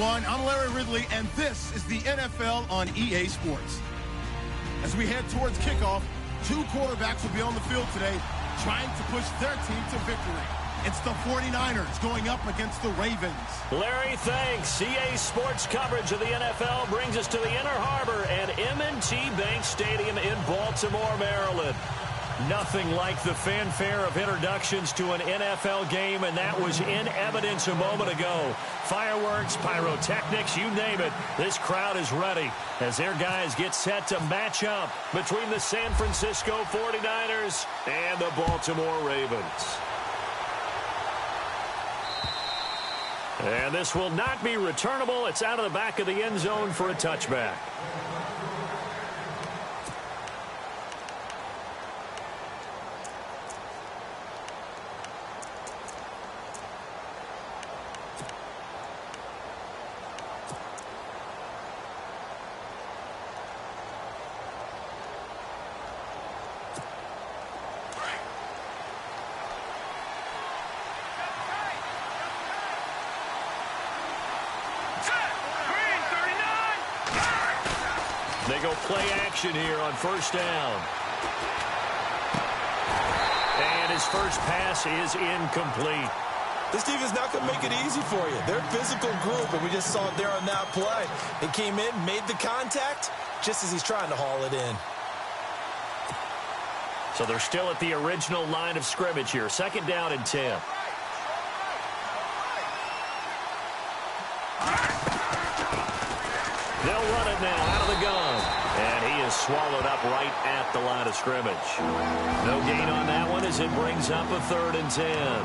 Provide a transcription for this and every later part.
everyone. I'm Larry Ridley, and this is the NFL on EA Sports. As we head towards kickoff, two quarterbacks will be on the field today trying to push their team to victory. It's the 49ers going up against the Ravens. Larry, thanks. EA Sports coverage of the NFL brings us to the Inner Harbor at M&T Bank Stadium in Baltimore, Maryland. Nothing like the fanfare of introductions to an NFL game, and that was in evidence a moment ago. Fireworks, pyrotechnics, you name it. This crowd is ready as their guys get set to match up between the San Francisco 49ers and the Baltimore Ravens. And this will not be returnable. It's out of the back of the end zone for a touchback. They go play action here on first down. And his first pass is incomplete. This defense is not going to make it easy for you. They're a physical group, and we just saw it there on that play. He came in, made the contact, just as he's trying to haul it in. So they're still at the original line of scrimmage here. Second down and 10. They'll run it now out of the gun. And he is swallowed up right at the line of scrimmage. No gain on that one as it brings up a 3rd and 10.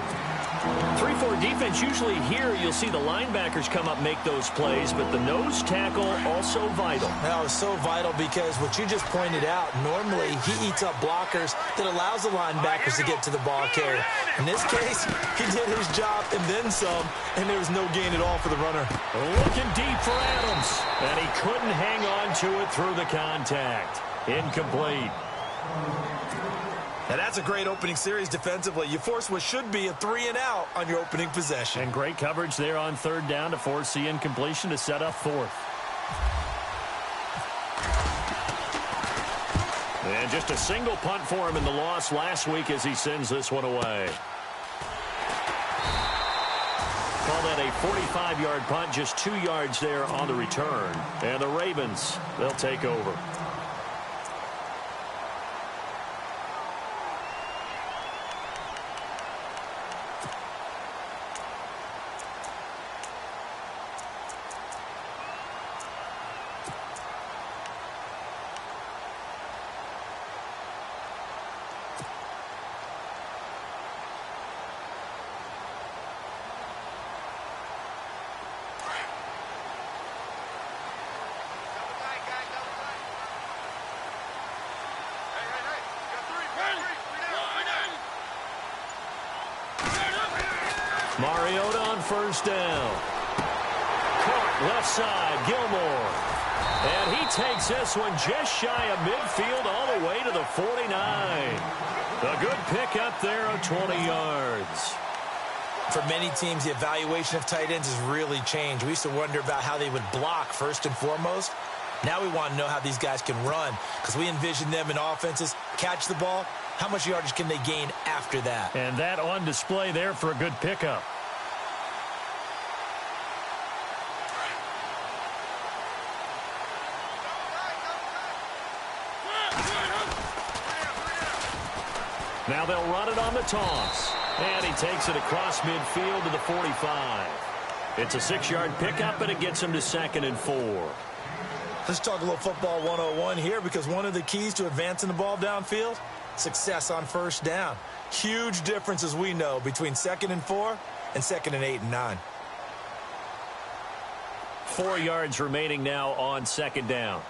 3-4 defense, usually here you'll see the linebackers come up make those plays, but the nose tackle also vital. Now, it's so vital because what you just pointed out, normally he eats up blockers that allows the linebackers to get to the ball carrier. In this case, he did his job and then some, and there was no gain at all for the runner. Looking deep for Adams, and he couldn't hang on to it through the contact. Incomplete. Now, that's a great opening series defensively. You force what should be a 3-and-out on your opening possession. And great coverage there on 3rd down to force the incompletion to set up 4th. And just a single punt for him in the loss last week as he sends this one away. Call that a 45-yard punt, just 2 yards there on the return. And the Ravens, they'll take over. Mariota on first down. Caught left side, Gilmore. And he takes this one just shy of midfield all the way to the 49. A good pickup there of 20 yards. For many teams, the evaluation of tight ends has really changed. We used to wonder about how they would block first and foremost. Now we want to know how these guys can run because we envision them in offenses, catch the ball. How much yardage can they gain after that? And that on display there for a good pickup. Now they'll run it on the toss. And he takes it across midfield to the 45. It's a 6-yard pickup, and it gets him to 2nd and 4. Let's talk a little football 101 here because one of the keys to advancing the ball downfield, success on first down. Huge difference, as we know, between 2nd and 4 and 2nd and 8 and 9. 4 yards remaining now on 2nd down.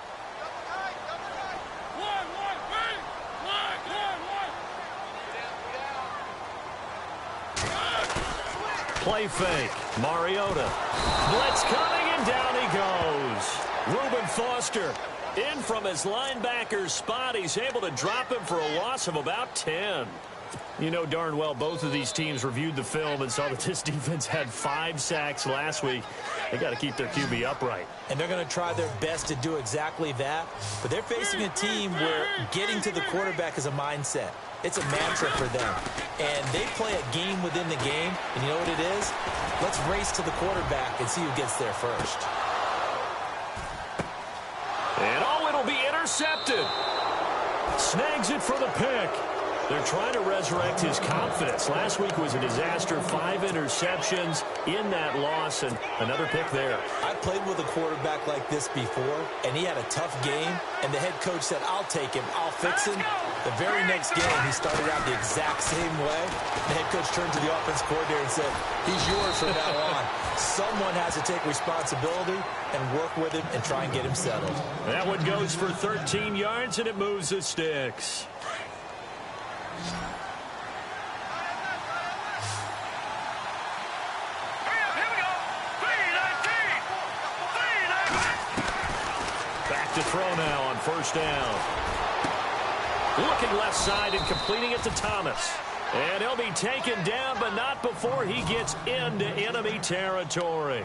Play fake. Mariota. Blitz coming, and down he goes. Reuben Foster in from his linebacker's spot. He's able to drop him for a loss of about 10. You know darn well both of these teams reviewed the film and saw that this defense had 5 sacks last week. They got to keep their QB upright. And they're going to try their best to do exactly that. But they're facing a team where getting to the quarterback is a mindset. It's a mantra for them. And they play a game within the game. And you know what it is? Let's race to the quarterback and see who gets there first. And it'll be intercepted. Snags it for the pick. They're trying to resurrect his confidence. Last week was a disaster. 5 interceptions in that loss, and another pick there. I played with a quarterback like this before, and he had a tough game, and the head coach said, I'll take him, I'll fix him. The very next game, he started out the exact same way. The head coach turned to the offense coordinator and said, he's yours from now on. Someone has to take responsibility and work with him and try and get him settled. That one goes for 13 yards, and it moves the sticks. Back to throw now on first down. Looking left side and completing it to Thomas. And he'll be taken down, but not before he gets into enemy territory.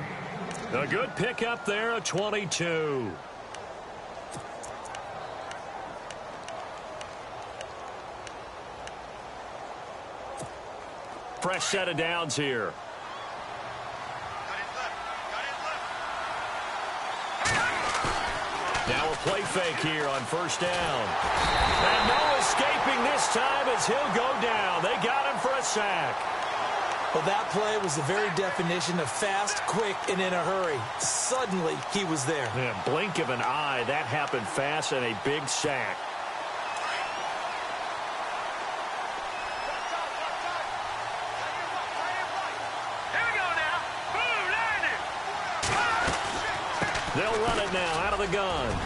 A good pickup there, a 22. Fresh set of downs here. Now a play fake here on first down. And no escaping this time as he'll go down. They got him for a sack. Well, that play was the very definition of fast, quick, and in a hurry. Suddenly, he was there. Yeah, blink of an eye. That happened fast and a big sack. They'll run it now out of the gun.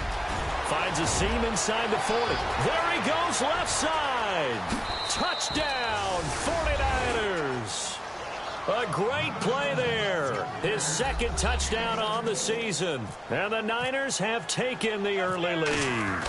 Finds a seam inside the 40. There he goes left side. Touchdown, 49ers. A great play there. His second touchdown on the season. And the Niners have taken the early lead.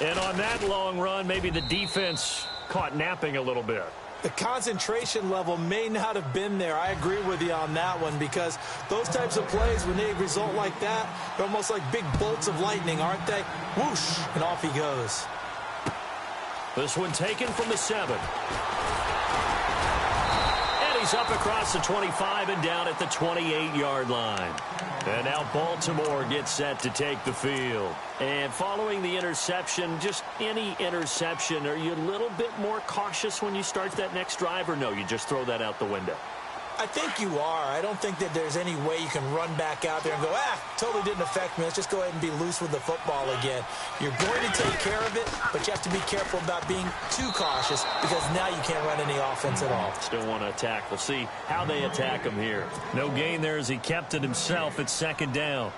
And on that long run, maybe the defense caught napping a little bit. The concentration level may not have been there. I agree with you on that one because those types of plays, when they result like that, they're almost like big bolts of lightning, aren't they? Whoosh, and off he goes. This one taken from the 7. And he's up across the 25 and down at the 28-yard line. And now Baltimore gets set to take the field. And following the interception, just any interception, are you a little bit more cautious when you start that next drive, or no, you just throw that out the window? I think you are. I don't think that there's any way you can run back out there and go, totally didn't affect me. Let's just go ahead and be loose with the football again. You're going to take care of it, but you have to be careful about being too cautious because now you can't run any offense at all. Still want to attack. We'll see how they attack him here. No gain there as he kept it himself at second down.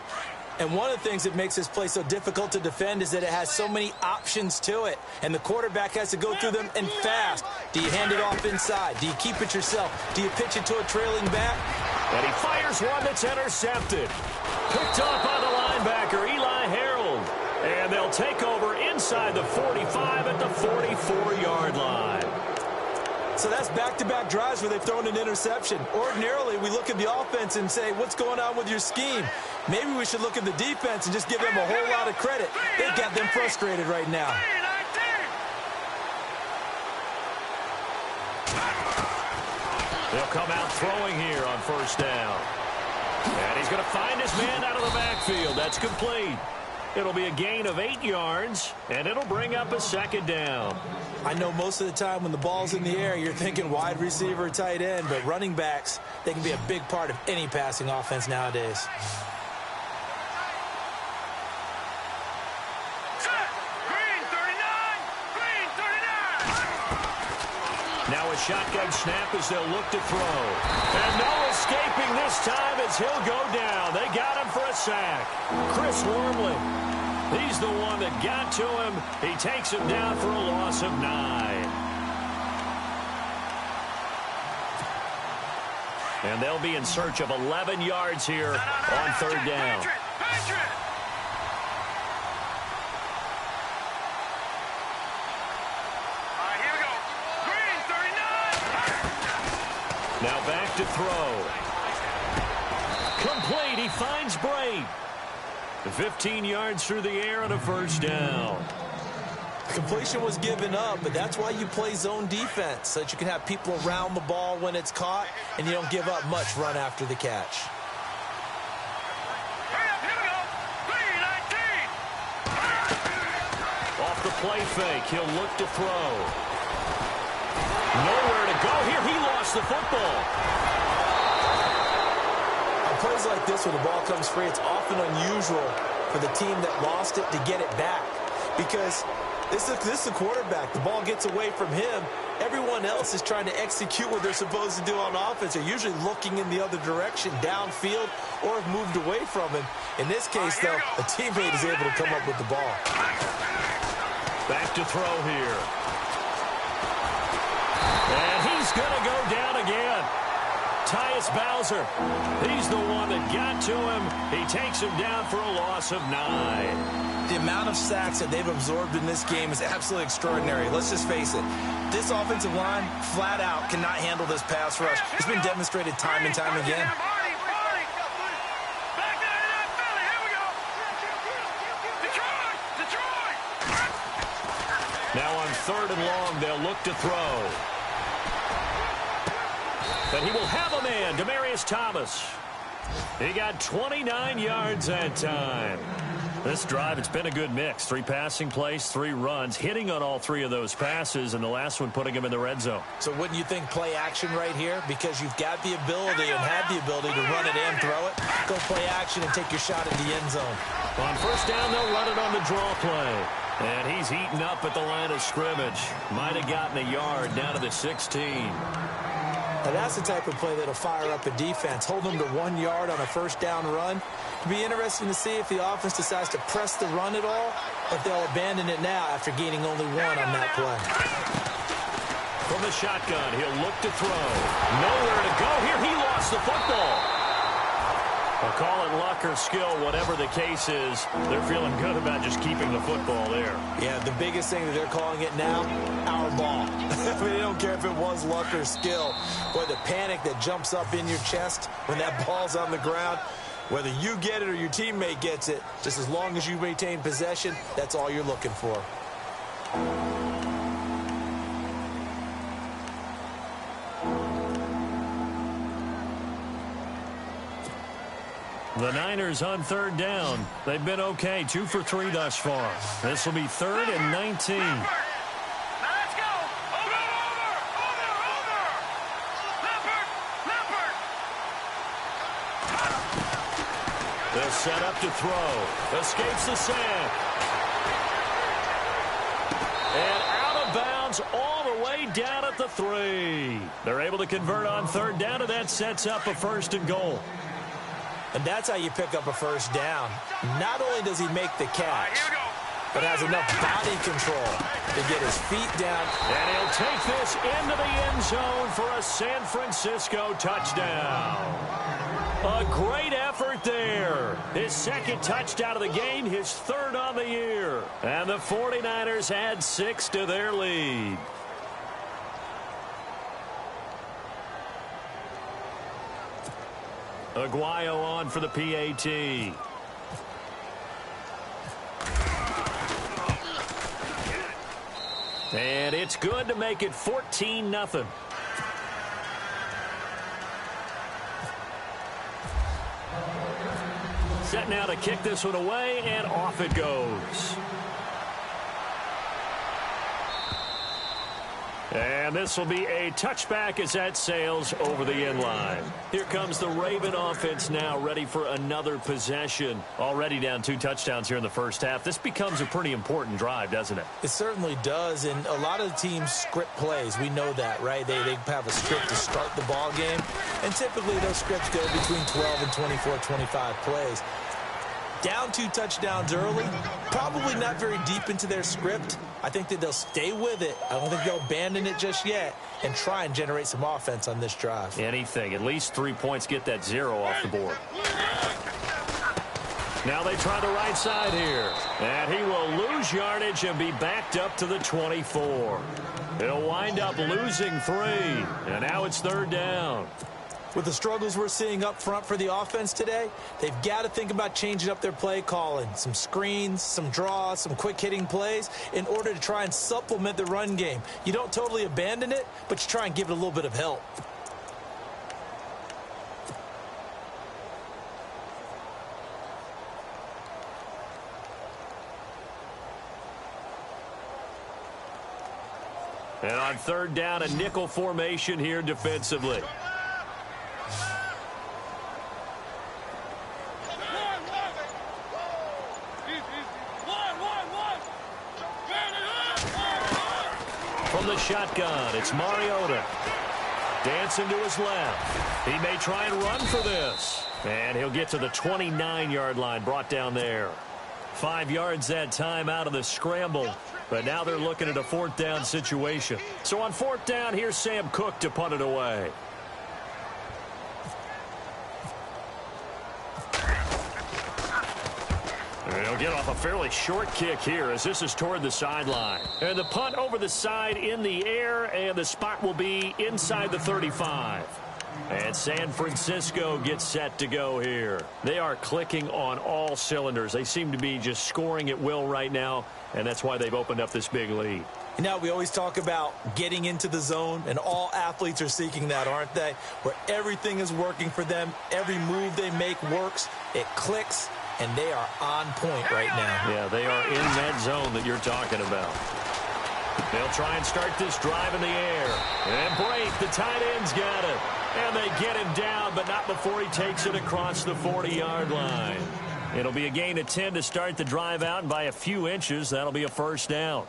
And one of the things that makes this play so difficult to defend is that it has so many options to it. And the quarterback has to go through them and fast. Do you hand it off inside? Do you keep it yourself? Do you pitch it to a trailing back? And he fires one that's intercepted. Picked off by the linebacker, Eli Harold. And they'll take over inside the 45 at the 44-yard line. So that's back-to-back drives where they've thrown an interception. Ordinarily, we look at the offense and say, what's going on with your scheme? Maybe we should look at the defense and just give them a whole lot of credit. They've got them frustrated right now. They'll come out throwing here on first down. And he's going to find his man out of the backfield. That's complete. It'll be a gain of 8 yards, and it'll bring up a second down. I know most of the time when the ball's in the air, you're thinking wide receiver, tight end, but running backs, they can be a big part of any passing offense nowadays. Now a shotgun snap as they'll look to throw. And no escaping this time as he'll go down. They got him for a sack. Chris Wormley, he's the one that got to him. He takes him down for a loss of 9. And they'll be in search of 11 yards here on third down. Now back to throw. Complete. He finds Braid. 15 yards through the air and a first down. Completion was given up, but that's why you play zone defense, so that you can have people around the ball when it's caught, and you don't give up much run after the catch. Off the play fake, he'll look to throw. Nowhere to go here. He lost the football. On plays like this where the ball comes free, it's often unusual for the team that lost it to get it back, because this is the quarterback. The ball gets away from him. Everyone else is trying to execute what they're supposed to do on offense. They're usually looking in the other direction, downfield, or have moved away from him. In this case, though, a teammate is able to come up with the ball. Back to throw here. And he's going to go down again. Tyus Bowser, he's the one that got to him. He takes him down for a loss of 9. The amount of sacks that they've absorbed in this game is absolutely extraordinary. Let's just face it. This offensive line, flat out, cannot handle this pass rush. It's been demonstrated time and time again. Now on 3rd and long, they'll look to throw. But he will have a man, Demaryius Thomas. He got 29 yards that time. This drive, it's been a good mix. 3 passing plays, 3 runs, hitting on all 3 of those passes, and the last one putting him in the red zone. So wouldn't you think play action right here? Because you've got the ability and had the ability to run it and throw it. Go play action and take your shot at the end zone. On 1st down, they'll run it on the draw play. And he's eaten up at the line of scrimmage. Might have gotten a yard down to the 16. Now that's the type of play that'll fire up a defense. Hold them to 1 yard on a 1st down run. It'll be interesting to see if the offense decides to press the run at all, or if they'll abandon it now after gaining only 1 on that play. From the shotgun, he'll look to throw. Nowhere to go here. He lost the football. I'll call it luck or skill, whatever the case is. They're feeling good about just keeping the football there. Yeah, the biggest thing that they're calling it now, our ball. I mean, they don't care if it was luck or skill. Boy, the panic that jumps up in your chest when that ball's on the ground, whether you get it or your teammate gets it, just as long as you maintain possession, that's all you're looking for. The Niners on 3rd down. They've been okay, 2 for 3 thus far. This will be 3rd and 19. Now let's go. Over. Leopard. They'll set up to throw. Escapes the sack. And out of bounds all the way down at the 3. They're able to convert on 3rd down, and that sets up a 1st and goal. And that's how you pick up a 1st down. Not only does he make the catch, but has enough body control to get his feet down. And he'll take this into the end zone for a San Francisco touchdown. A great effort there. His 2nd touchdown of the game, his 3rd on the year. And the 49ers add 6 to their lead. Aguayo on for the PAT. And it's good to make it 14-0. Set now to kick this one away, and off it goes. And this will be a touchback as that sails over the end line. Here comes the Raven offense now, ready for another possession. Already down 2 touchdowns here in the 1st half. This becomes a pretty important drive, doesn't it? It certainly does, and a lot of teams script plays. We know that, right? They have a script to start the ball game, and typically those scripts go between 12 and 24, 25 plays. Down 2 touchdowns early, probably not very deep into their script. I think that they'll stay with it. I don't think they'll abandon it just yet and try and generate some offense on this drive. Anything. At least 3 points, get that 0 off the board. Now they try the right side here. And he will lose yardage and be backed up to the 24. He'll wind up losing 3. And now it's 3rd down. With the struggles we're seeing up front for the offense today, they've got to think about changing up their play calling. Some screens, some draws, some quick-hitting plays in order to try and supplement the run game. You don't totally abandon it, but you try and give it a little bit of help. And on 3rd down, a nickel formation here defensively. From the shotgun, it's Mariota. Dancing to his left. He may try and run for this. And he'll get to the 29-yard line, brought down there. 5 yards that time out of the scramble. But now they're looking at a 4th down situation. So on 4th down, here's Sam Cook to punt it away. And he'll get off a fairly short kick here as this is toward the sideline. And the punt over the side in the air, and the spot will be inside the 35. And San Francisco gets set to go here. They are clicking on all cylinders. They seem to be just scoring at will right now, and that's why they've opened up this big lead. You know, we always talk about getting into the zone, and all athletes are seeking that, aren't they? Where everything is working for them, every move they make works, it clicks, and they are on point right now. Yeah, they are in that zone that you're talking about. They'll try and start this drive in the air. And break, the tight end's got it. And they get him down, but not before he takes it across the 40-yard line. It'll be a gain of 10 to start the drive out, and by a few inches, that'll be a 1st down.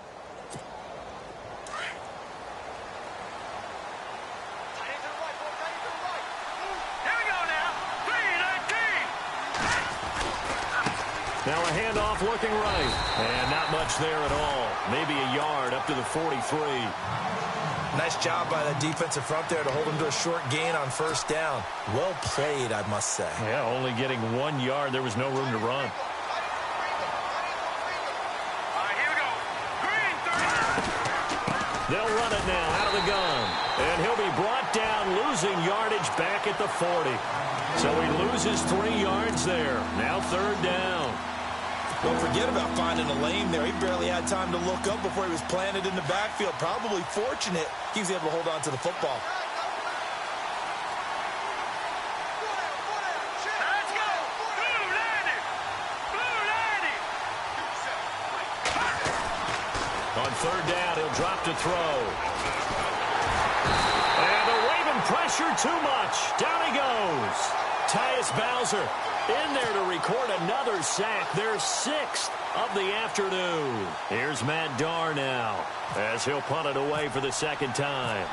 Now a handoff looking right. And not much there at all. Maybe a yard up to the 43. Nice job by the defensive front there to hold him to a short gain on 1st down. Well played, I must say. Yeah, only getting 1 yard. There was no room to run. Here we go. Green, 30. They'll run it now out of the gun. And he'll be brought down, losing yardage back at the 40. So he loses 3 yards there. Now 3rd down. Don't forget about finding a lane there. He barely had time to look up before he was planted in the backfield. Probably fortunate he was able to hold on to the football. Let's go. Blue landing. Blue landing. On 3rd down, he'll drop to throw. And the Raven pressure too much. Down he goes. Tyus Bowser in there to record another sack, their 6th of the afternoon. Here's Matt Darr now as he'll punt it away for the 2nd time.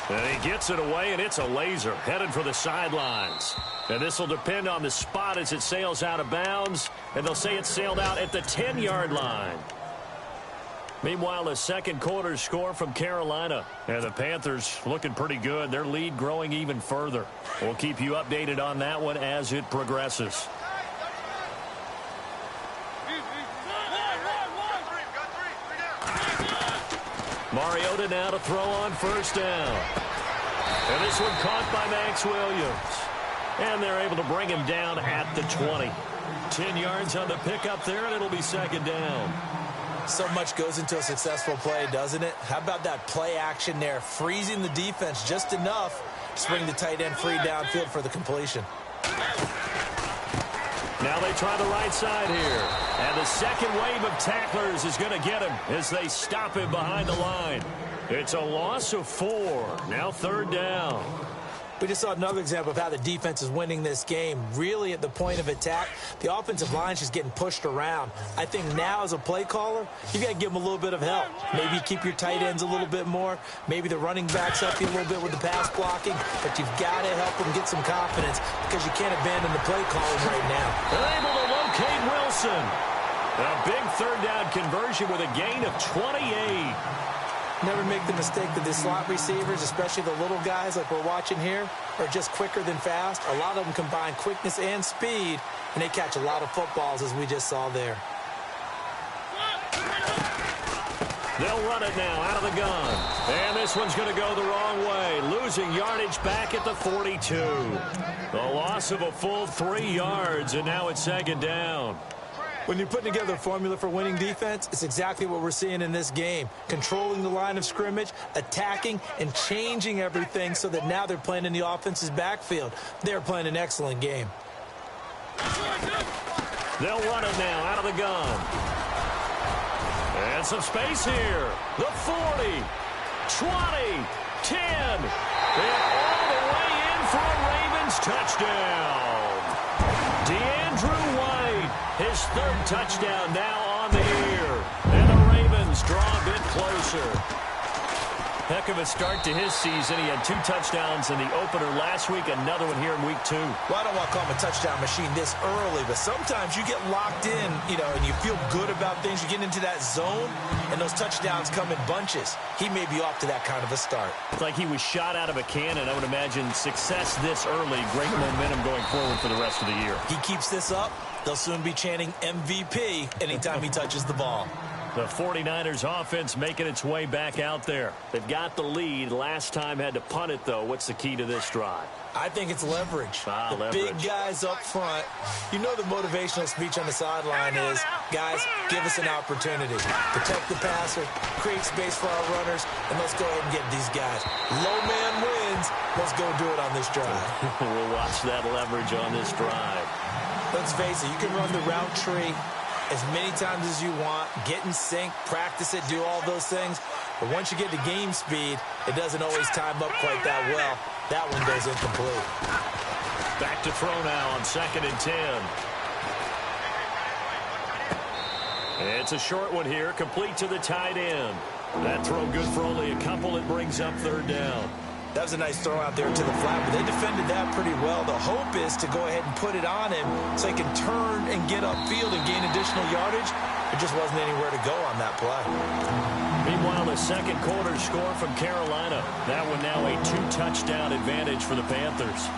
And he gets it away, and it's a laser headed for the sidelines. And this will depend on the spot as it sails out of bounds, and they'll say it sailed out at the 10-yard line. Meanwhile, a 2nd quarter score from Carolina. And the Panthers looking pretty good. Their lead growing even further. We'll keep you updated on that one as it progresses. Mariota now to throw on 1st down. And this one caught by Max Williams. And they're able to bring him down at the 20. 10 yards on the pickup there, and it'll be 2nd down. So much goes into a successful play, doesn't it? How about that play action there, freezing the defense just enough to bring the tight end free downfield for the completion. Now they try the right side here. And the 2nd wave of tacklers is going to get him as they stop him behind the line. It's a loss of 4. Now 3rd down. We just saw another example of how the defense is winning this game. Really at the point of attack, the offensive line is just getting pushed around. I think now as a play caller, you got to give them a little bit of help. Maybe keep your tight ends a little bit more. Maybe the running backs up you a little bit with the pass blocking. But you've got to help them get some confidence because you can't abandon the play calling right now. They're able to locate Wilson. A big 3rd down conversion with a gain of 28. Never make the mistake that the slot receivers, especially the little guys like we're watching here, are just quicker than fast. A lot of them combine quickness and speed, and they catch a lot of footballs, as we just saw there. They'll run it now out of the gun. And this one's going to go the wrong way. Losing yardage back at the 42. The loss of a full 3 yards, and now it's second down. When you're putting together a formula for winning defense, it's exactly what we're seeing in this game. Controlling the line of scrimmage, attacking, and changing everything so that now they're playing in the offense's backfield. They're playing an excellent game. They'll run it now out of the gun. And some space here. The 40, 20, 10. And all the way in for a Ravens touchdown. DeAndrew White, his 3rd touchdown now on the year. And the Ravens draw a bit closer. Heck of a start to his season. He had 2 touchdowns in the opener last week, another one here in week 2. Well, I don't want to call him a touchdown machine this early, but sometimes you get locked in, and you feel good about things. You get into that zone, and those touchdowns come in bunches. He may be off to that kind of a start. It's like he was shot out of a cannon. I would imagine success this early, great momentum going forward for the rest of the year. He keeps this up, they'll soon be chanting MVP anytime he touches the ball. The 49ers offense making its way back out there. They've got the lead. Last time had to punt it, though. What's the key to this drive? I think it's leverage. The big guys up front. You know the motivational speech on the sideline is, guys, give us an opportunity. Protect the passer, create space for our runners, and let's go ahead and get these guys. Low man wins. Let's go do it on this drive. We'll watch that leverage on this drive. Let's face it, you can run the route tree as many times as you want, get in sync, practice it, do all those things. But once you get to game speed, it doesn't always time up quite that well. That one goes incomplete. Back to throw now on 2nd and 10. It's a short one here, complete to the tight end. That throw good for only a couple. It brings up 3rd down. That was a nice throw out there to the flat, but they defended that pretty well. The hope is to go ahead and put it on him so he can turn and get upfield and gain additional yardage. There just wasn't anywhere to go on that play. Meanwhile, the second quarter score from Carolina. That one now a 2-touchdown advantage for the Panthers.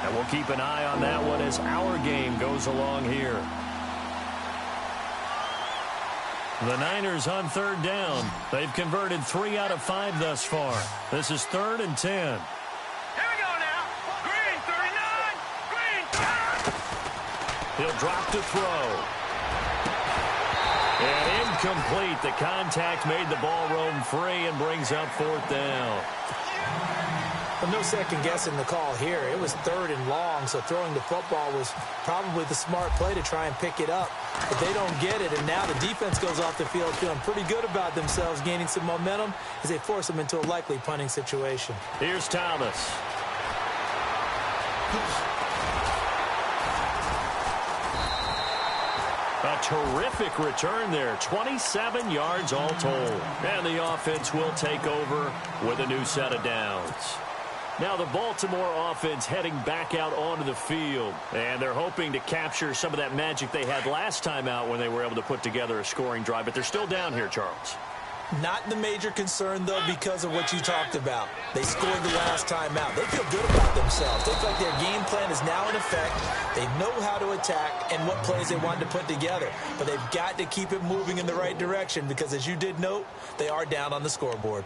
And we'll keep an eye on that one as our game goes along here. The Niners on 3rd down. They've converted 3 out of 5 thus far. This is 3rd and 10. Here we go now. Green, 39. Green. He'll drop to throw. And incomplete. The contact made the ball roam free and brings up 4th down. Well, no second guessing the call here. It was 3rd and long, so throwing the football was probably the smart play to try and pick it up. But they don't get it, and now the defense goes off the field feeling pretty good about themselves, gaining some momentum as they force them into a likely punting situation. Here's Thomas. A terrific return there. 27 yards all told. And the offense will take over with a new set of downs. Now the Baltimore offense heading back out onto the field. And they're hoping to capture some of that magic they had last time out when they were able to put together a scoring drive. But they're still down here, Charles. Not the major concern, though, because of what you talked about. They scored the last time out. They feel good about themselves. They feel like their game plan is now in effect. They know how to attack and what plays they want to put together. But they've got to keep it moving in the right direction because, as you did note, they are down on the scoreboard.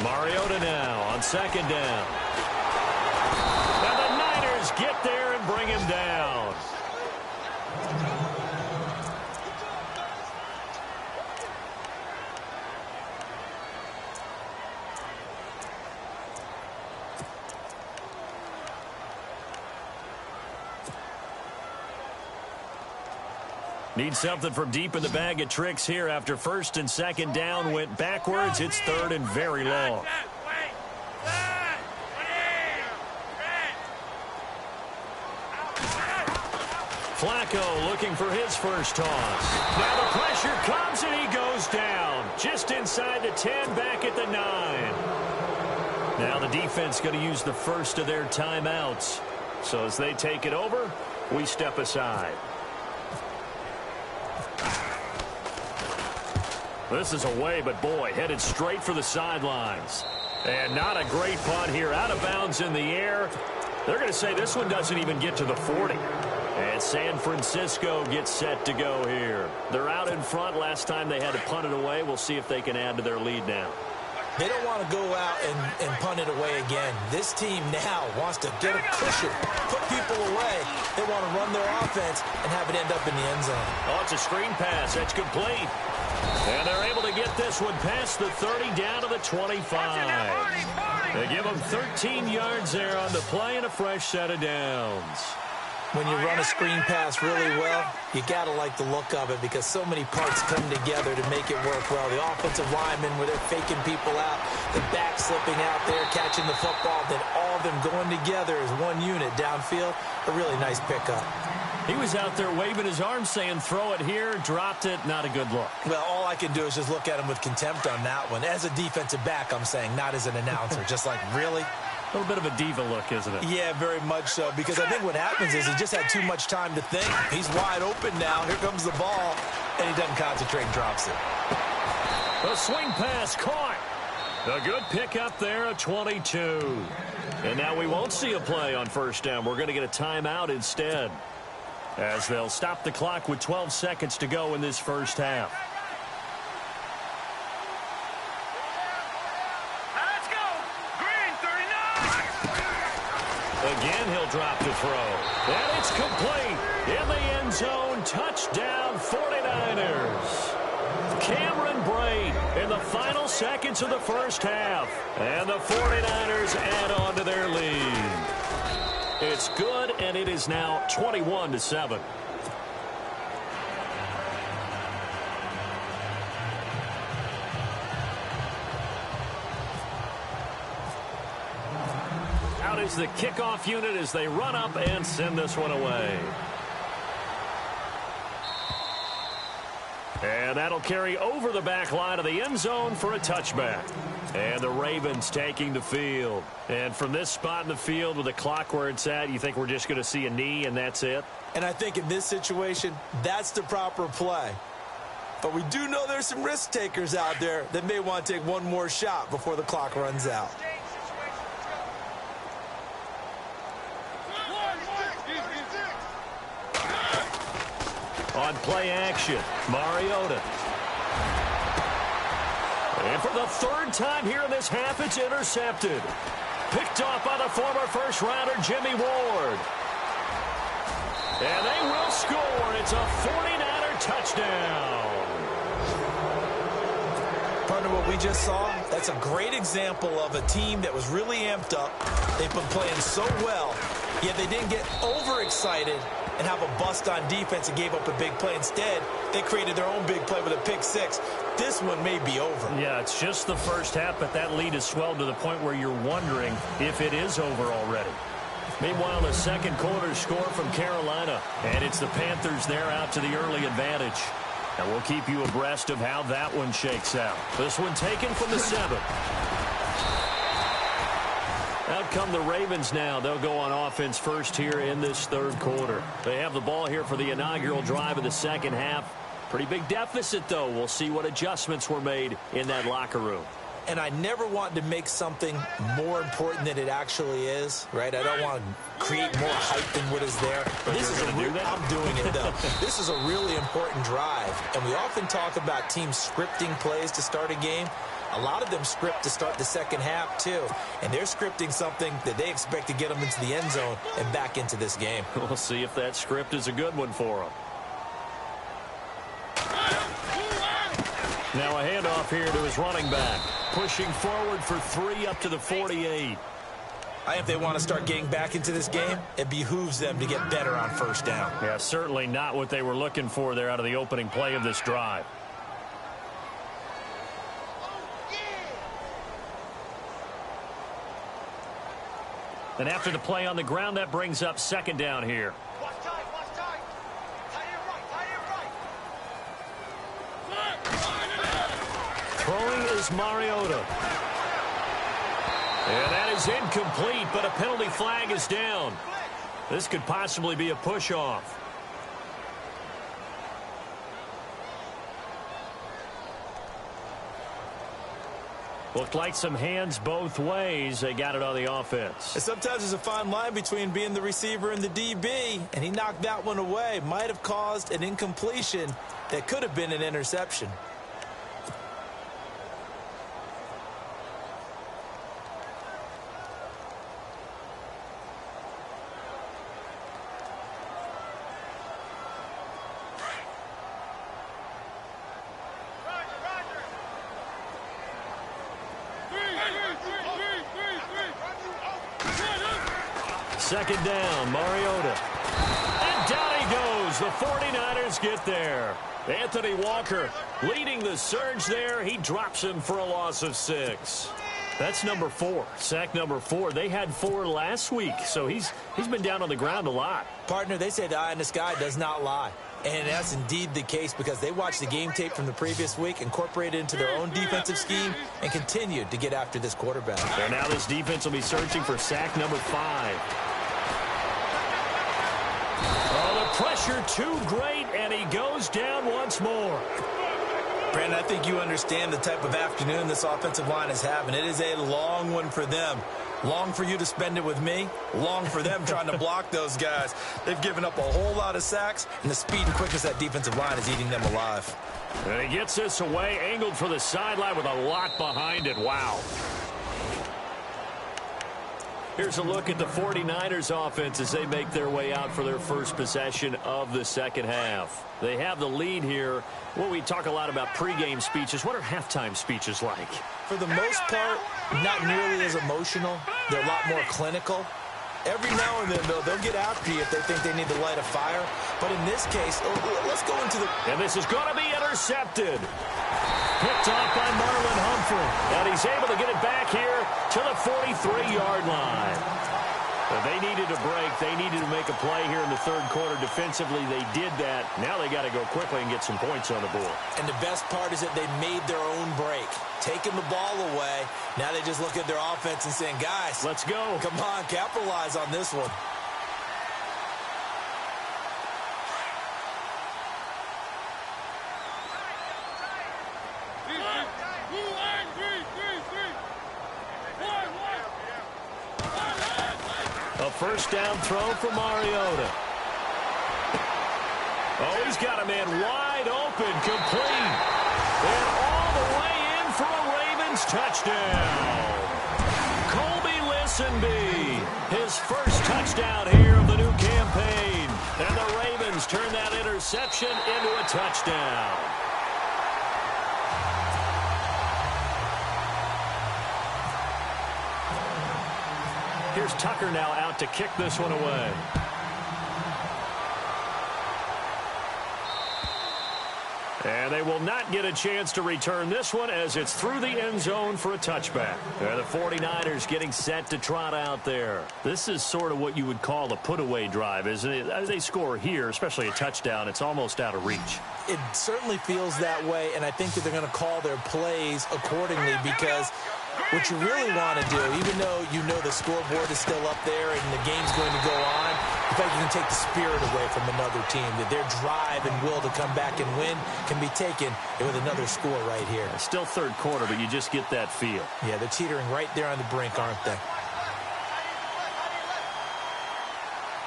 Mariota now on 2nd down. And the Niners get there and bring him down. Need something from deep in the bag of tricks here after 1st and 2nd down went backwards. It's 3rd and very long. Flacco looking for his first toss. Now the pressure comes and he goes down. Just inside the 10, back at the 9. Now the defense going to use the first of their timeouts. So as they take it over, we step aside. This is away, but boy, headed straight for the sidelines. And not a great punt here. Out of bounds in the air. They're going to say this one doesn't even get to the 40. And San Francisco gets set to go here. They're out in front. Last time they had to punt it away. We'll see if they can add to their lead now. They don't want to go out and punt it away again. This team now wants to get a cushion, put people away. They want to run their offense and have it end up in the end zone. Oh, it's a screen pass. That's complete. And they're able to get this one past the 30 down to the 25. They give them 13 yards there on the play and a fresh set of downs. When you run a screen pass really well, you got to like the look of it because so many parts come together to make it work well. The offensive linemen, where they're faking people out, the back slipping out there, catching the football, then all of them going together as one unit downfield. A really nice pickup. He was out there waving his arms saying, throw it here, dropped it, not a good look. Well, all I can do is just look at him with contempt on that one. As a defensive back, I'm saying, not as an announcer. Just like, really? A little bit of a diva look, isn't it? Yeah, very much so, because I think what happens is he just had too much time to think. He's wide open now. Here comes the ball, and he doesn't concentrate and drops it. The swing pass caught. A good pickup there at 22. And now we won't see a play on first down. We're going to get a timeout instead, as they'll stop the clock with 12 seconds to go in this first half. Let's go. Green 39. Again, he'll drop the throw. And it's complete. In the end zone, touchdown 49ers. Cameron Braid in the final seconds of the first half. And the 49ers add on to their lead. It's good, and it is now 21-7. Out is the kickoff unit as they run up and send this one away. And that'll carry over the back line of the end zone for a touchback. And the Ravens taking the field. And from this spot in the field with the clock where it's at, you think we're just going to see a knee and that's it? And I think in this situation, that's the proper play. But we do know there's some risk takers out there that may want to take one more shot before the clock runs out. On play action, Mariota. And for the third time here in this half, it's intercepted. Picked off by the former first-rounder, Jimmy Ward. And they will score. It's a 49er touchdown. Partner, what we just saw, that's a great example of a team that was really amped up. They've been playing so well, yet they didn't get overexcited and have a bust on defense and gave up a big play. Instead, they created their own big play with a pick six. This one may be over. Yeah, it's just the first half, but that lead has swelled to the point where you're wondering if it is over already. Meanwhile, the second quarter score from Carolina, and it's the Panthers there out to the early advantage. And we'll keep you abreast of how that one shakes out. This one taken from the 7. Out come the Ravens now. They'll go on offense first here in this third quarter. They have the ball here for the inaugural drive of the second half. Pretty big deficit, though. We'll see what adjustments were made in that locker room. And I never want to make something more important than it actually is, right? I don't want to create more hype than what is there. But this is I'm doing it, though. This is a really important drive. And we often talk about teams scripting plays to start a game. A lot of them script to start the second half, too. And they're scripting something that they expect to get them into the end zone and back into this game. We'll see if that script is a good one for them. Now a handoff here to his running back. Pushing forward for 3 up to the 48. I think if they want to start getting back into this game, it behooves them to get better on first down. Yeah, certainly not what they were looking for there out of the opening play of this drive. And after the play on the ground, that brings up second down here. Watch tight, watch tight. Tight end right, Throwing is Mariota. And that is incomplete, but a penalty flag is down. This could possibly be a push-off. Looked like some hands both ways. They got it on the offense. And sometimes there's a fine line between being the receiver and the DB, and he knocked that one away. Might have caused an incompletion that could have been an interception. Second down, Mariota. And down he goes. The 49ers get there. Anthony Walker leading the surge there. He drops him for a loss of 6. That's number 4. Sack number 4. They had 4 last week, so he's been down on the ground a lot. Partner, they say the eye in the sky does not lie. And that's indeed the case because they watched the game tape from the previous week, incorporated it into their own defensive scheme, and continued to get after this quarterback. So now this defense will be searching for sack number 5. Oh, the pressure too great, and he goes down once more. Brandon, I think you understand the type of afternoon this offensive line is having. It is a long one for them. Long for you to spend it with me. Long for them trying to block those guys. They've given up a whole lot of sacks, and the speed and quickness of that defensive line is eating them alive. And he gets this away, angled for the sideline with a lot behind it. Wow. Here's a look at the 49ers offense as they make their way out for their first possession of the second half. They have the lead here. Well, we talk a lot about pregame speeches. What are halftime speeches like? For the most part, not nearly as emotional. They're a lot more clinical. Every now and then, though, they'll get after you if they think they need to light a fire. But in this case, let's go into the... And this is going to be intercepted. Picked off by Marlon Humphrey. And he's able to get it back here to the 43-yard line. They needed a break. They needed to make a play here in the third quarter. Defensively, they did that. Now they got to go quickly and get some points on the board. And the best part is that they made their own break. Taking the ball away. Now they just look at their offense and saying, guys, let's go. Come on, capitalize on this one. A first down throw for Mariota. Oh, he's got a man wide open, complete. And all the way in for a Ravens touchdown. Colby Listenby, his first touchdown here of the new campaign. And the Ravens turn that interception into a touchdown. Here's Tucker now out to kick this one away. And they will not get a chance to return this one as it's through the end zone for a touchback. The 49ers getting set to trot out there. This is sort of what you would call a put-away drive, isn't it? As they score here, especially a touchdown, it's almost out of reach. It certainly feels that way, and I think that they're going to call their plays accordingly because what you really want to do, even though you know the scoreboard is still up there and the game's going to go on, in fact, you can take the spirit away from another team, that their drive and will to come back and win can be taken with another score right here. Still third quarter, but you just get that feel. Yeah, they're teetering right there on the brink, aren't they?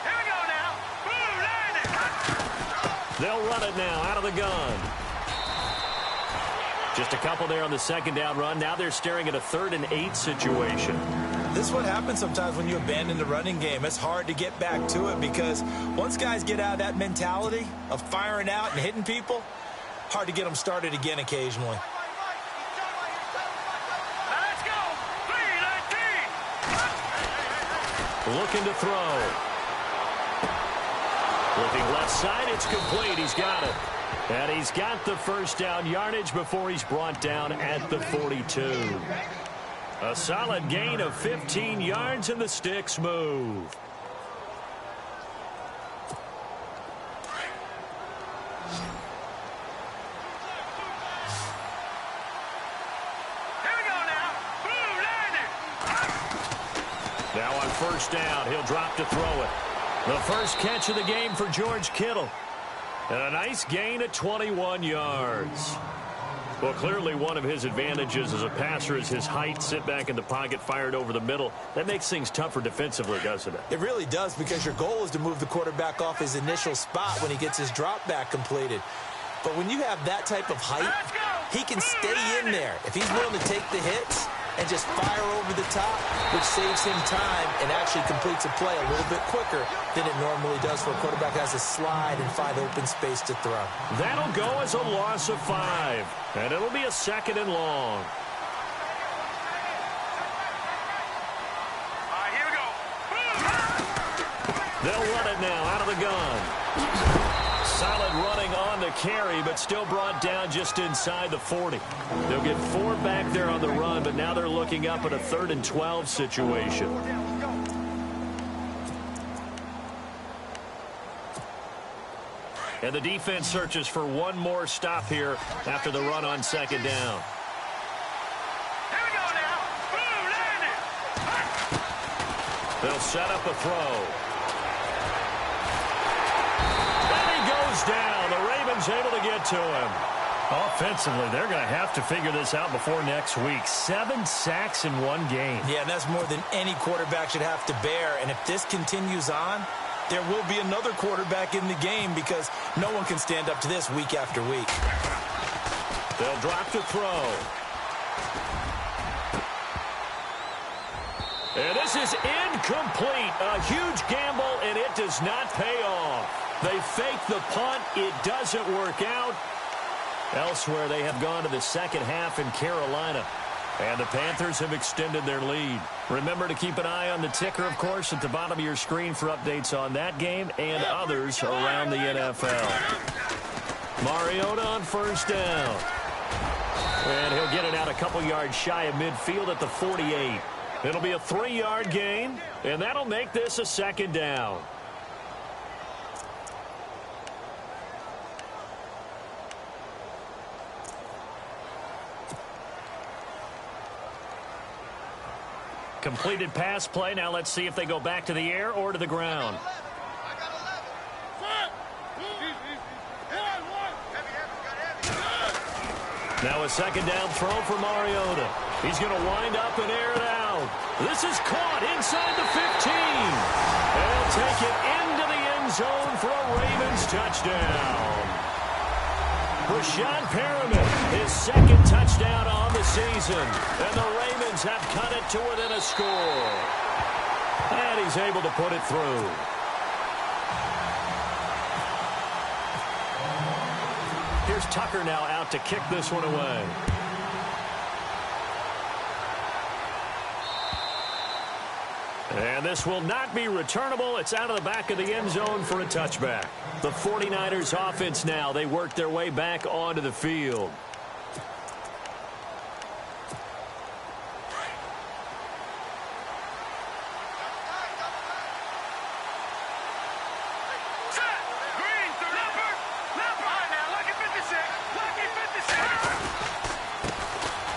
Here we go now. Boom, landing. They'll run it now out of the gun. Just a couple there on the second down run. Now they're staring at a 3rd and 8 situation. This is what happens sometimes when you abandon the running game. It's hard to get back to it because once guys get out of that mentality of firing out and hitting people, hard to get them started again occasionally. Let's go. 3-19. Looking to throw. Looking left side, it's complete. He's got it. And he's got the first down yardage before he's brought down at the 42. A solid gain of 15 yards, and the sticks move. Here we go now. Boom, landing. Now on first down, he'll drop to throw it. The first catch of the game for George Kittle. And a nice gain of 21 yards. Well, clearly one of his advantages as a passer is his height. Sit back in the pocket, fired over the middle. That makes things tougher defensively, doesn't it? It really does, because your goal is to move the quarterback off his initial spot when he gets his drop back completed. But when you have that type of height, he can stay in there. If he's willing to take the hits and just fire over the top, which saves him time and actually completes a play a little bit quicker than it normally does for a quarterback who has to slide and find open space to throw. That'll go as a loss of 5, and it'll be a 2nd and long. All right, here we go. They'll run it now out of the gun. Solid running on the carry, but still brought down just inside the 40. They'll get 4 back there on the run, but now they're looking up at a 3rd and 12 situation. And the defense searches for one more stop here after the run on 2nd down. Here we go now. Boom, landed. They'll set up a throw. Down. The Ravens able to get to him. Offensively, they're going to have to figure this out before next week. 7 sacks in one game. Yeah, and that's more than any quarterback should have to bear. And if this continues on, there will be another quarterback in the game, because no one can stand up to this week after week. They'll drop to throw. And this is incomplete. A huge gamble, and it does not pay off. They fake the punt. It doesn't work out. Elsewhere, they have gone to the second half in Carolina. And the Panthers have extended their lead. Remember to keep an eye on the ticker, of course, at the bottom of your screen for updates on that game and others around the NFL. Mariota on first down. And he'll get it out a couple yards shy of midfield at the 48. It'll be a 3-yard gain, and that'll make this a 2nd down. Completed pass play. Now let's see if they go back to the air or to the ground. Now a 2nd down throw for Mariota. He's going to wind up and air it out. This is caught inside the 15. And he'll take it into the end zone for a Ravens touchdown. Rashad Perriman, his 2nd touchdown on the season. And the Ravens have cut it to within a score. And he's able to put it through. Here's Tucker now out to kick this one away. And this will not be returnable. It's out of the back of the end zone for a touchback. The 49ers offense now, they work their way back onto the field.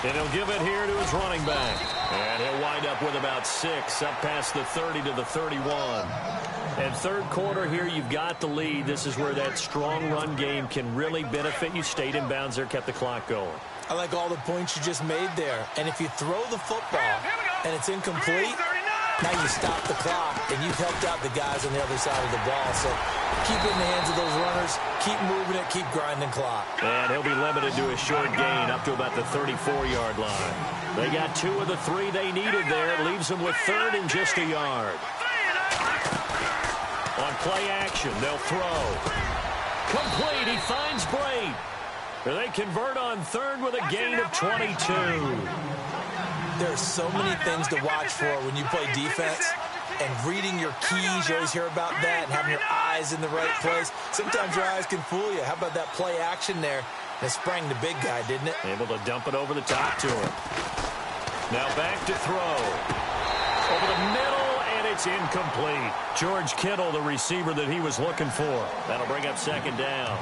And he'll give it here to his running back. And he'll wind up with about 6, up past the 30 to the 31. And 3rd quarter here, you've got the lead. This is where that strong run game can really benefit you. Stayed in bounds there, kept the clock going. I like all the points you just made there. And if you throw the football and it's incomplete, now you stop the clock, and you've helped out the guys on the other side of the ball. So keep it in the hands of those runners. Keep moving it. Keep grinding clock. And he'll be limited to a short gain up to about the 34-yard line. They got 2 of the 3 they needed there. Leaves them with 3rd and just a yard. On play action, they'll throw. Complete. He finds Brate. They convert on 3rd with a gain of 22. There are so many things to watch for when you play defense, and reading your keys, you always hear about that, and having your eyes in the right place. Sometimes your eyes can fool you. How about that play action there? That sprang the big guy, didn't it? Able to dump it over the top to him. Now back to throw. Over the middle, and it's incomplete. George Kittle, the receiver that he was looking for. That'll bring up 2nd down.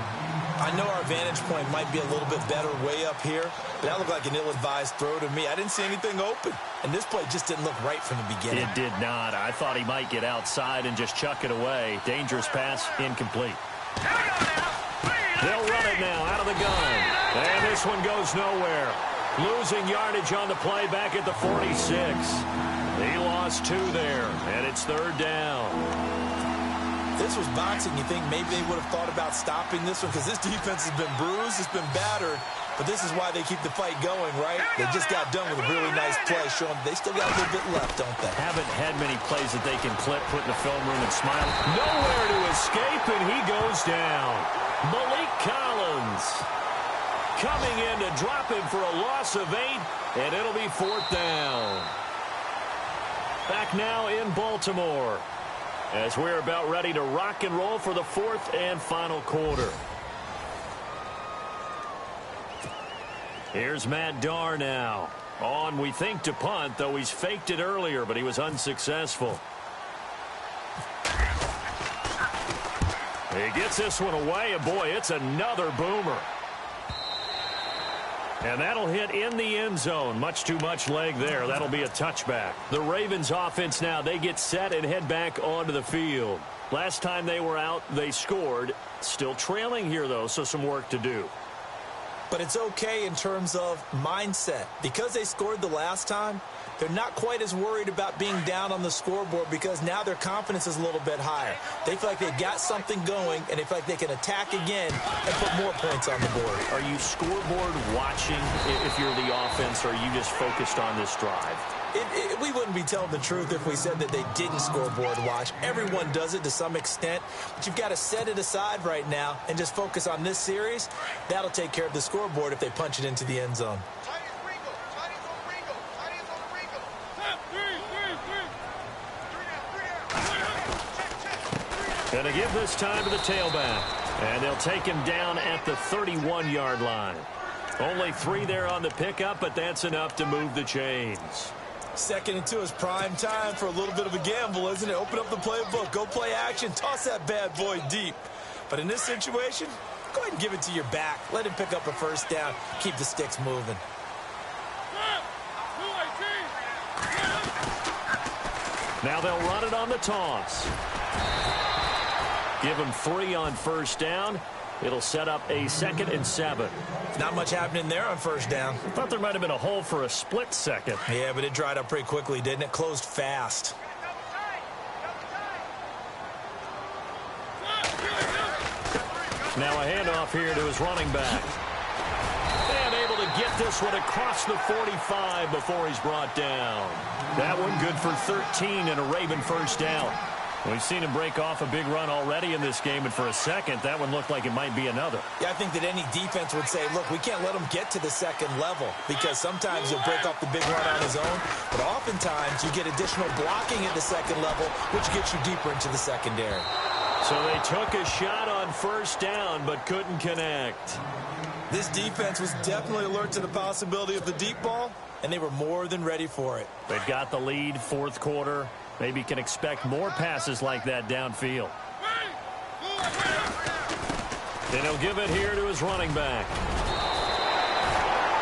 I know our vantage point might be a little bit better way up here, but that looked like an ill-advised throw to me. I didn't see anything open, and this play just didn't look right from the beginning. It did not. I thought he might get outside and just chuck it away. Dangerous pass, incomplete. They'll run it now out of the gun. And this one goes nowhere. Losing yardage on the play back at the 46. He lost 2 there, and it's 3rd down. This was boxing. You think maybe they would have thought about stopping this one because this defense has been bruised, it's been battered, but this is why they keep the fight going, right? They just got done with a really nice play, showing they still got a little bit left, don't they? Haven't had many plays that they can clip, put in the film room and smile. Nowhere to escape, and he goes down. Malik Collins coming in to drop him for a loss of 8, and it'll be 4th down. Back now in Baltimore, as we're about ready to rock and roll for the 4th and final quarter. Here's Matt Darr now. On, we think, to punt, though he's faked it earlier, but he was unsuccessful. He gets this one away, and boy, it's another boomer. And that'll hit in the end zone. Much too much leg there. That'll be a touchback. The Ravens offense now, they get set and head back onto the field. Last time they were out, they scored. Still trailing here, though, so some work to do. But it's okay in terms of mindset. Because they scored the last time, they're not quite as worried about being down on the scoreboard because now their confidence is a little bit higher. They feel like they've got something going, and they feel like they can attack again and put more points on the board. Are you scoreboard watching if you're the offense, or are you just focused on this drive? We wouldn't be telling the truth if we said that they didn't scoreboard watch. Everyone does it to some extent, but you've got to set it aside right now and just focus on this series. That'll take care of the scoreboard if they punch it into the end zone. Going to give this time to the tailback. And they'll take him down at the 31-yard line. Only 3 there on the pickup, but that's enough to move the chains. 2nd and 2 is prime time for a little bit of a gamble, isn't it? Open up the playbook, go play action, toss that bad boy deep. But in this situation, go ahead and give it to your back. Let him pick up a 1st down, keep the sticks moving. Now they'll run it on the toss. Give him 3 on 1st down. It'll set up a 2nd and 7. Not much happening there on 1st down. I thought there might have been a hole for a split second. Yeah, but it dried up pretty quickly, didn't it? Closed fast. Now a handoff here to his running back. And able to get this one across the 45 before he's brought down. That one good for 13 and a Raven 1st down. We've seen him break off a big run already in this game, and for a second, that one looked like it might be another. Yeah, I think that any defense would say, look, we can't let him get to the 2nd level because sometimes he'll break off the big run on his own, but oftentimes you get additional blocking at the 2nd level, which gets you deeper into the secondary. So they took a shot on 1st down, but couldn't connect. This defense was definitely alert to the possibility of the deep ball, and they were more than ready for it. They've got the lead, 4th quarter. Maybe can expect more passes like that downfield. Then he'll give it here to his running back.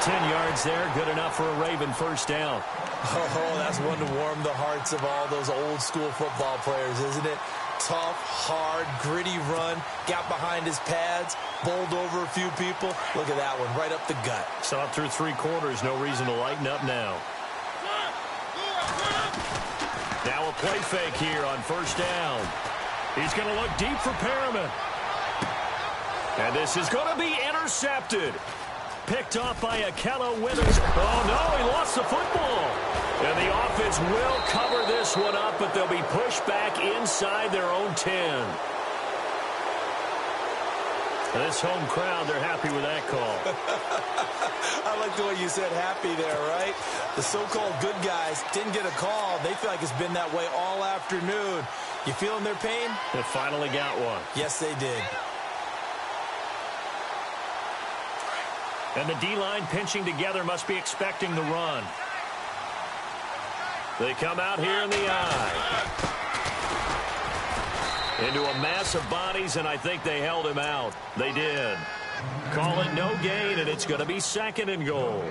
10 yards there, good enough for a Raven 1st down. Oh, that's one to warm the hearts of all those old school football players, isn't it? Tough, hard, gritty run, got behind his pads, bowled over a few people. Look at that one, right up the gut. Saw it through 3 quarters, no reason to lighten up now. Now a play fake here on 1st down. He's going to look deep for Perriman. And this is going to be intercepted. Picked off by Akello Withers. Oh, no, he lost the football. And the offense will cover this one up, but they'll be pushed back inside their own 10. This home crowd, they're happy with that call. I like the way you said happy there, right? The so-called good guys didn't get a call. They feel like it's been that way all afternoon. You feeling their pain? They finally got one. Yes, they did. And the D-line pinching together must be expecting the run. They come out here in the eye. Into a mass of bodies, and I think they held him out. They did. Call it no gain, and it's going to be 2nd and goal.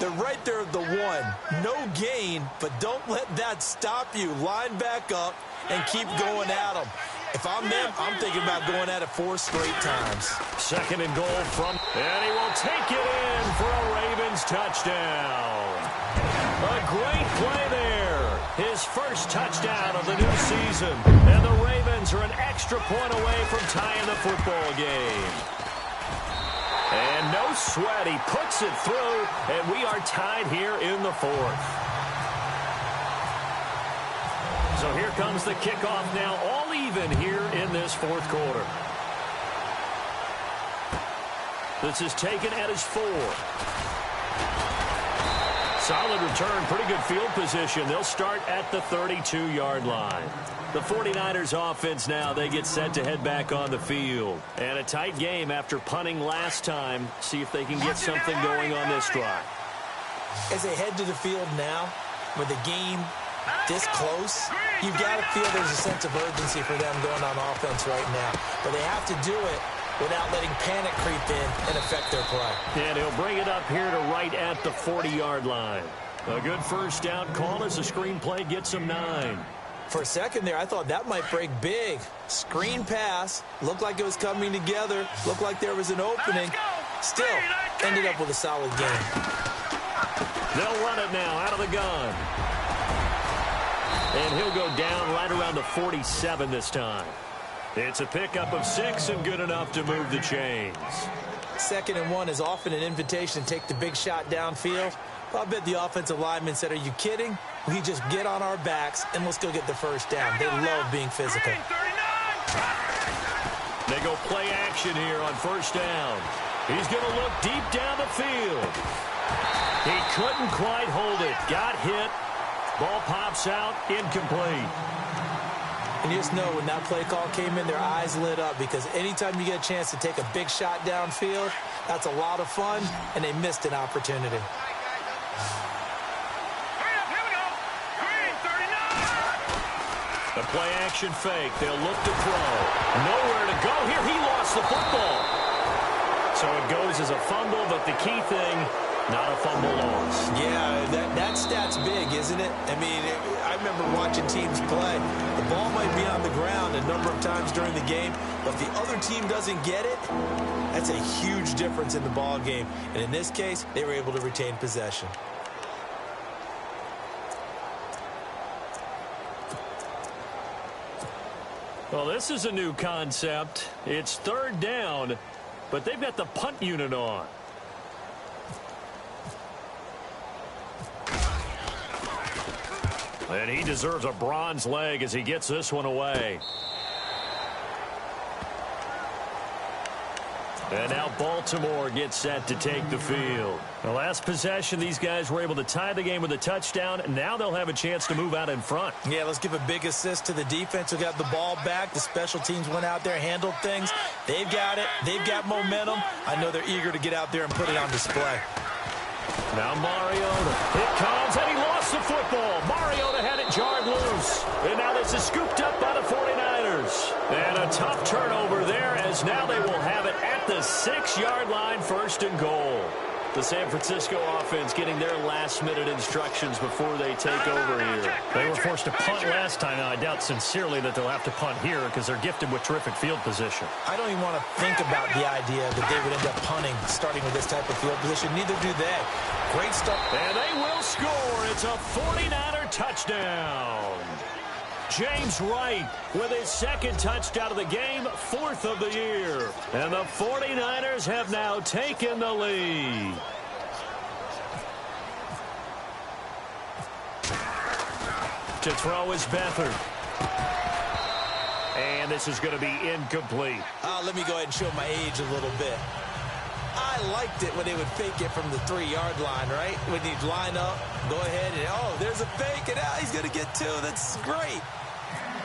They're right there at the 1. No gain, but don't let that stop you. Line back up and keep going at them. If I'm them, I'm thinking about going at it 4 straight times. 2nd and goal from, and he will take it in for a Ravens touchdown. A great play there. His first touchdown of the new season. And the Ravens are an extra point away from tying the football game. And no sweat, he puts it through, and we are tied here in the 4th. So here comes the kickoff now, all even here in this 4th quarter. This is taken at his 4. Solid return, pretty good field position. They'll start at the 32-yard line. The 49ers offense now, they get set to head back on the field. And a tight game after punting last time. See if they can get something going on this drive. As they head to the field now, with the game this close, you've got to feel there's a sense of urgency for them going on offense right now. But they have to do it without letting panic creep in and affect their play. And he'll bring it up here to right at the 40-yard line. A good first down call as the screenplay gets him 9. For a second there, I thought that might break big. Screen pass, looked like it was coming together, looked like there was an opening. Still, ended up with a solid game. They'll run it now out of the gun. And he'll go down right around the 47 this time. It's a pickup of 6 and good enough to move the chains. 2nd and 1 is often an invitation to take the big shot downfield. I bet the offensive lineman said, are you kidding? We just get on our backs and let's go get the first down. They love being physical. They go play action here on first down. He's going to look deep down the field. He couldn't quite hold it. Got hit. Ball pops out. Incomplete. And you just know when that play call came in, their eyes lit up because anytime you get a chance to take a big shot downfield, that's a lot of fun, and they missed an opportunity. The play action fake. They'll look to throw. Nowhere to go here. He lost the football. So it goes as a fumble, but the key thing, not a fumble loss. Yeah, that stat's big, isn't it? I mean, I remember watching teams play. The ball might be on the ground a number of times during the game, but if the other team doesn't get it, that's a huge difference in the ball game. And in this case, they were able to retain possession. Well, this is a new concept. It's 3rd down, but they've got the punt unit on. And he deserves a bronze leg as he gets this one away. And now Baltimore gets set to take the field. The last possession, these guys were able to tie the game with a touchdown. Now they'll have a chance to move out in front. Yeah, let's give a big assist to the defense who got the ball back. The special teams went out there, handled things. They've got it. They've got momentum. I know they're eager to get out there and put it on display. Now Mariota. It comes, and he lost the football. Mariota had it jarred loose. And now this is scooped up by the 49ers. And a tough turnover there as now they will have it at the 6-yard line, 1st and goal. The San Francisco offense getting their last-minute instructions before they take over here. They were forced to punt last time. Now, I doubt sincerely that they'll have to punt here because they're gifted with terrific field position. I don't even want to think about the idea that they would end up punting starting with this type of field position. Neither do they. Great start. And they will score. It's a 49er touchdown. James Wright with his 2nd touchdown of the game, 4th of the year. And the 49ers have now taken the lead. To throw is Beathard. And this is going to be incomplete. Let me go ahead and show my age a little bit. I liked it when they would fake it from the 3-yard line, right? When he'd line up, go ahead, and oh, there's a fake, and he's going to get 2. That's great.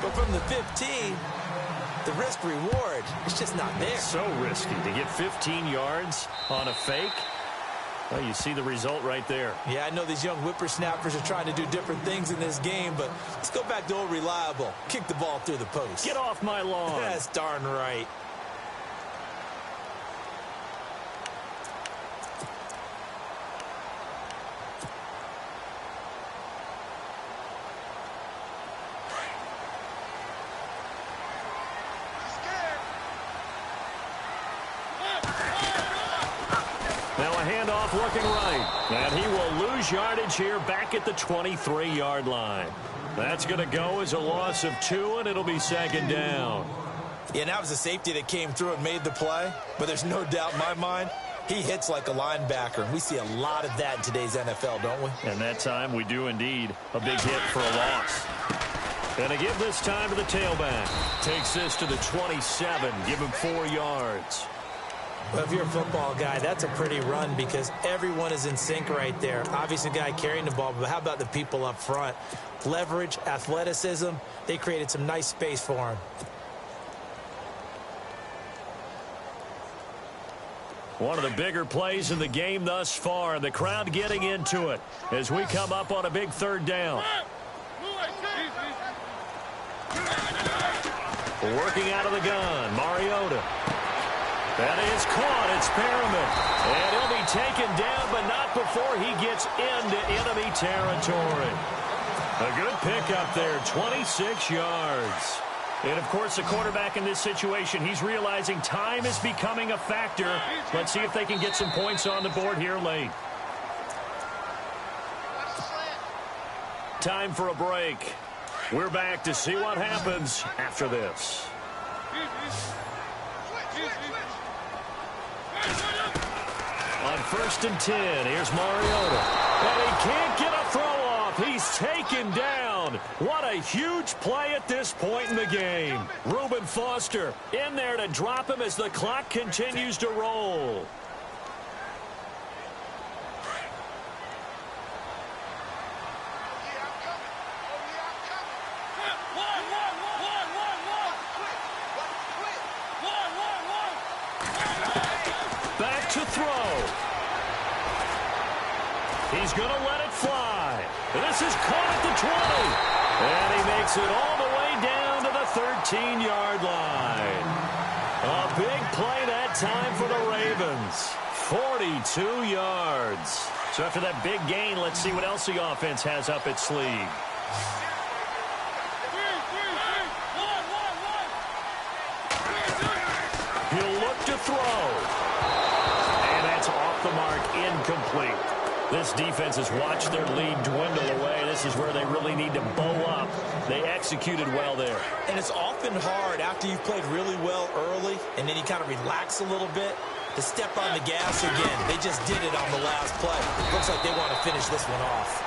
But from the 15, the risk-reward, it's just not there. So risky to get 15 yards on a fake. Well, you see the result right there. Yeah, I know these young whippersnappers are trying to do different things in this game, but let's go back to old reliable. Kick the ball through the post. Get off my lawn. That's darn right. a handoff looking right. And he will lose yardage here back at the 23-yard line. That's going to go as a loss of 2, and it'll be second down. Yeah, and that was a safety that came through and made the play. But there's no doubt in my mind, he hits like a linebacker. And we see a lot of that in today's NFL, don't we? And that time we do indeed. A big hit for a loss. And to give this time to the tailback. Takes this to the 27. Give him 4 yards. Well, if you're a football guy, that's a pretty run because everyone is in sync right there. Obviously, the guy carrying the ball, but how about the people up front? Leverage, athleticism, they created some nice space for him. One of the bigger plays in the game thus far, and the crowd getting into it as we come up on a big third down. Working out of the gun, Mariota. That is caught. It's Perriman. And he'll be taken down, but not before he gets into enemy territory. A good pickup there, 26 yards. And, of course, the quarterback in this situation, he's realizing time is becoming a factor. Let's see if they can get some points on the board here late. Time for a break. We're back to see what happens after this. On 1st and 10, here's Mariota. And he can't get a throw off. He's taken down. What a huge play at this point in the game. Reuben Foster in there to drop him as the clock continues to roll. Back to throw. He's going to let it fly. This is caught at the 20. And he makes it all the way down to the 13-yard line. A big play that time for the Ravens. 42 yards. So after that big gain, let's see what else the offense has up its sleeve. He'll look to throw. And that's off the mark, incomplete. This defense has watched their lead dwindle away. This is where they really need to bow up. They executed well there. And it's often hard after you've played really well early and then you kind of relax a little bit to step on the gas again. They just did it on the last play. Looks like they want to finish this one off.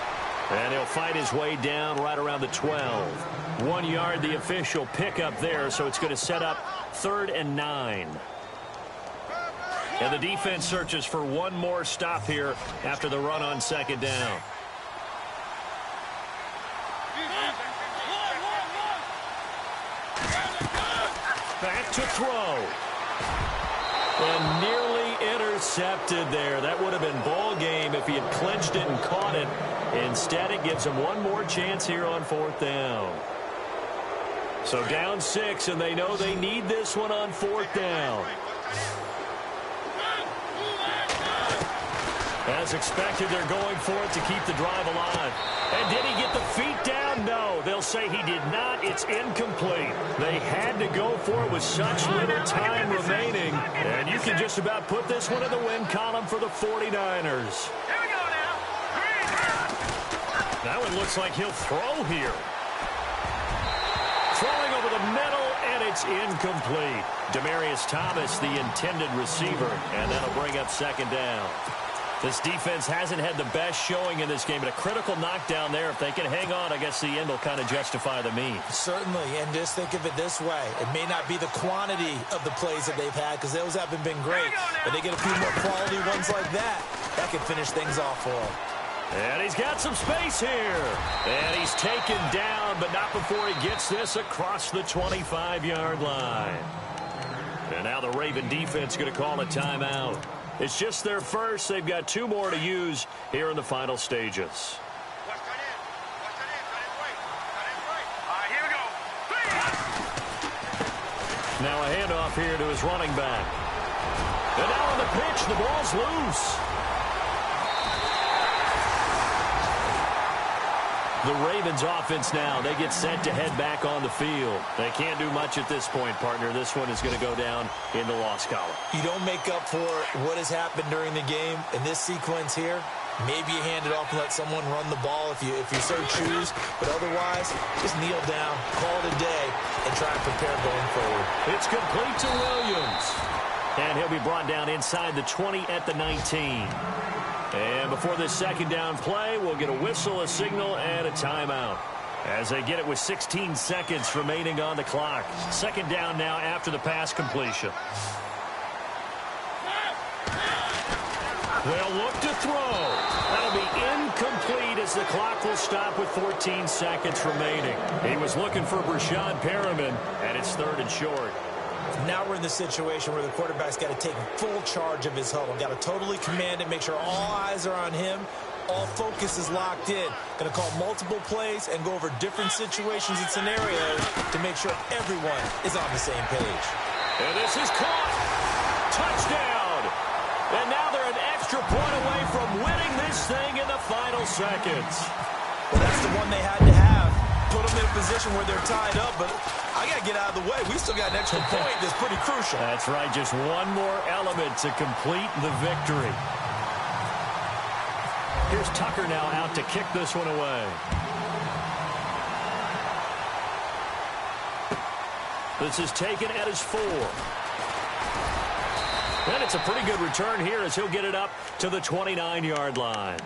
And he'll fight his way down right around the 12. 1 yard, the official pickup there, so it's going to set up 3rd and 9. And the defense searches for one more stop here after the run on 2nd down. Back to throw. And nearly intercepted there. That would have been ball game if he had clinched it and caught it. Instead, it gives him one more chance here on 4th down. So down 6, and they know they need this one on 4th down. As expected, they're going for it to keep the drive alive. And did he get the feet down? No. They'll say he did not. It's incomplete. They had to go for it with such little time remaining. And you can just about put this one in the win column for the 49ers. Here we go now. Now it looks like he'll throw here. Throwing over the middle, and it's incomplete. Demaryius Thomas, the intended receiver, and that'll bring up 2nd down. This defense hasn't had the best showing in this game, but a critical knockdown there. If they can hang on, I guess the end will kind of justify the means. Certainly, and just think of it this way. It may not be the quantity of the plays that they've had because those haven't been great, but they get a few more quality ones like that. That can finish things off for them. And he's got some space here. And he's taken down, but not before he gets this across the 25-yard line. And now the Raven defense going to call a timeout. It's just their first. They've got 2 more to use here in the final stages. Now a handoff here to his running back. And now on the pitch, the ball's loose. The Ravens offense now, they get set to head back on the field. They can't do much at this point, partner. This one is going to go down in the loss column. You don't make up for what has happened during the game in this sequence here. Maybe you hand it off and let someone run the ball if you so choose. But otherwise, just kneel down, call it a day, and try and prepare going forward. It's complete to Williams. And he'll be brought down inside the 20 at the 19. And before this second down play, we'll get a whistle, a signal, and a timeout. As they get it with 16 seconds remaining on the clock. Second down now after the pass completion. They'll look to throw. That'll be incomplete as the clock will stop with 14 seconds remaining. He was looking for Brashad Perriman, and it's 3rd and short. Now we're in the situation where the quarterback's got to take full charge of his huddle. Got to totally command it, make sure all eyes are on him. All focus is locked in. Going to call multiple plays and go over different situations and scenarios to make sure everyone is on the same page. And this is caught. Touchdown. And now they're an extra point away from winning this thing in the final seconds. Well, that's the one they had to have. Put them in a position where they're tied up, but I got to get out of the way. We still got an extra point that's pretty crucial. That's right. Just one more element to complete the victory. Here's Tucker now out to kick this one away. This is taken at his 4. And it's a pretty good return here as he'll get it up to the 29-yard line.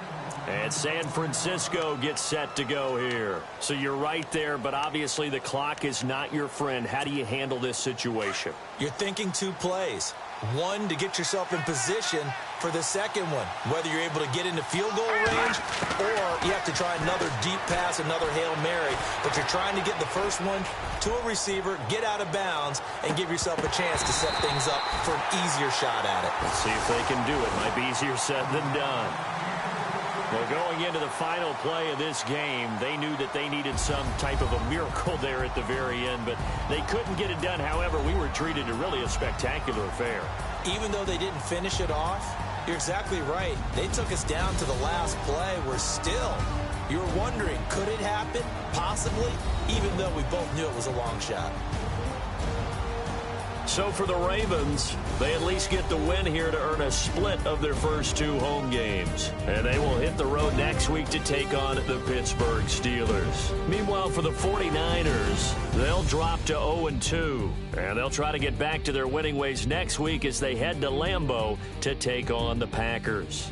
And San Francisco gets set to go here. So you're right there, but obviously the clock is not your friend. How do you handle this situation? You're thinking 2 plays. One, to get yourself in position for the second one, whether you're able to get into field goal range or you have to try another deep pass, another Hail Mary. But you're trying to get the first one to a receiver, get out of bounds, and give yourself a chance to set things up for an easier shot at it. Let's see if they can do it. Might be easier said than done. Well, going into the final play of this game, they knew that they needed some type of a miracle there at the very end, but they couldn't get it done. However, we were treated to really a spectacular affair. Even though they didn't finish it off, you're exactly right. They took us down to the last play. We're still, you were wondering, could it happen? Possibly, even though we both knew it was a long shot. So for the Ravens, they at least get the win here to earn a split of their first 2 home games. And they will hit the road next week to take on the Pittsburgh Steelers. Meanwhile, for the 49ers, they'll drop to 0-2. And they'll try to get back to their winning ways next week as they head to Lambeau to take on the Packers.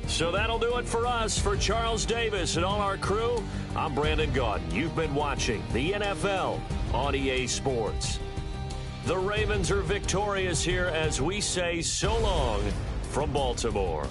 So that'll do it for us. For Charles Davis and all our crew, I'm Brandon Gaudin. You've been watching the NFL on EA Sports. The Ravens are victorious here as we say so long from Baltimore.